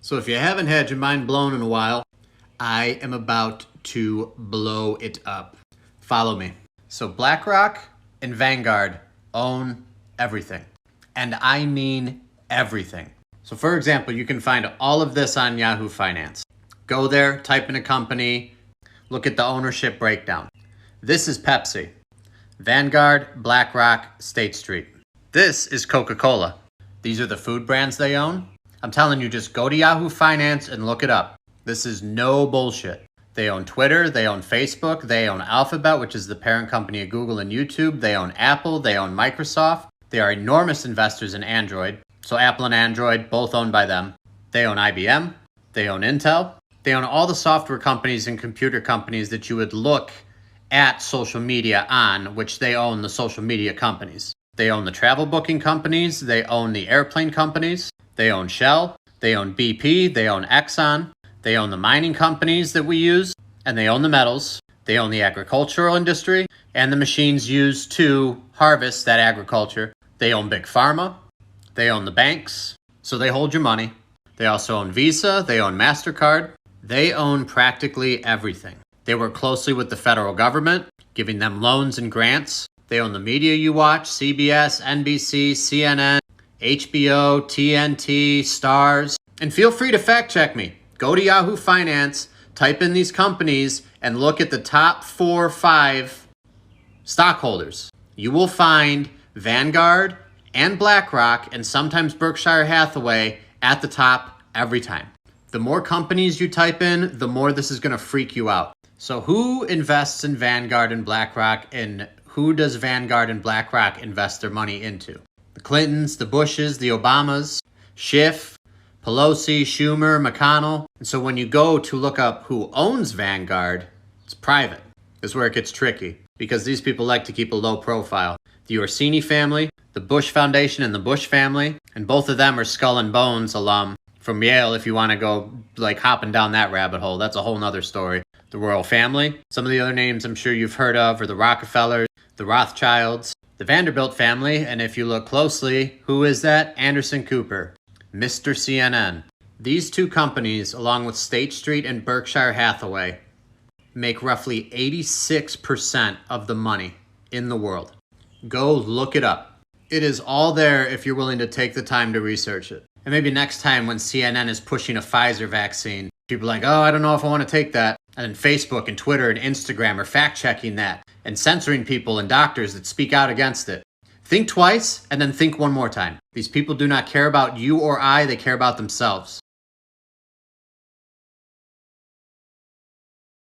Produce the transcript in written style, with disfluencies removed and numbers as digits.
So if you haven't had your mind blown in a while, I am about to blow it up. Follow me. So BlackRock and Vanguard own everything. And I mean everything. So for example, you can find all of this on Yahoo Finance. Go there, type in a company, look at the ownership breakdown. This is Pepsi. Vanguard, BlackRock, State Street. This is Coca-Cola. These are the food brands they own. I'm telling you, just go to Yahoo Finance and look it up. This is no bullshit. They own Twitter, they own Facebook, they own Alphabet, which is the parent company of Google and YouTube. They own Apple, they own Microsoft. They are enormous investors in Android. So Apple and Android, both owned by them. They own IBM, they own Intel. They own all the software companies and computer companies that you would look at social media on, which they own the social media companies. They own the travel booking companies, they own the airplane companies, they own Shell, they own BP, they own Exxon, they own the mining companies that we use, and they own the metals. They own the agricultural industry and the machines used to harvest that agriculture. They own Big Pharma, they own the banks, so they hold your money. They also own Visa, they own MasterCard. They own practically everything. They work closely with the federal government, giving them loans and grants. They own the media you watch, CBS, NBC, CNN, HBO, TNT, Stars. And feel free to fact check me. Go to Yahoo Finance, type in these companies, and look at the top 4 or 5 stockholders. You will find Vanguard and BlackRock and sometimes Berkshire Hathaway at the top every time. The more companies you type in, the more this is going to freak you out. So who invests in Vanguard and BlackRock, and who does Vanguard and BlackRock invest their money into? The Clintons, the Bushes, the Obamas, Schiff, Pelosi, Schumer, McConnell. And so when you go to look up who owns Vanguard, it's private. This is where it gets tricky because these people like to keep a low profile. The Orsini family, the Bush Foundation, and the Bush family, and both of them are Skull and Bones alum from Yale if you want to go like hopping down that rabbit hole. That's a whole nother story. The royal family. Some of the other names I'm sure you've heard of are the Rockefellers, the Rothschilds, the Vanderbilt family, and if you look closely, who is that? Anderson Cooper, Mr. CNN. These two companies, along with State Street and Berkshire Hathaway, make roughly 86% of the money in the world. Go look it up. It is all there if you're willing to take the time to research it. And maybe next time when CNN is pushing a Pfizer vaccine, people are like, oh, I don't know if I want to take that. And then Facebook and Twitter and Instagram are fact-checking that and censoring people and doctors that speak out against it. Think twice and then think one more time. These people do not care about you or I, they care about themselves.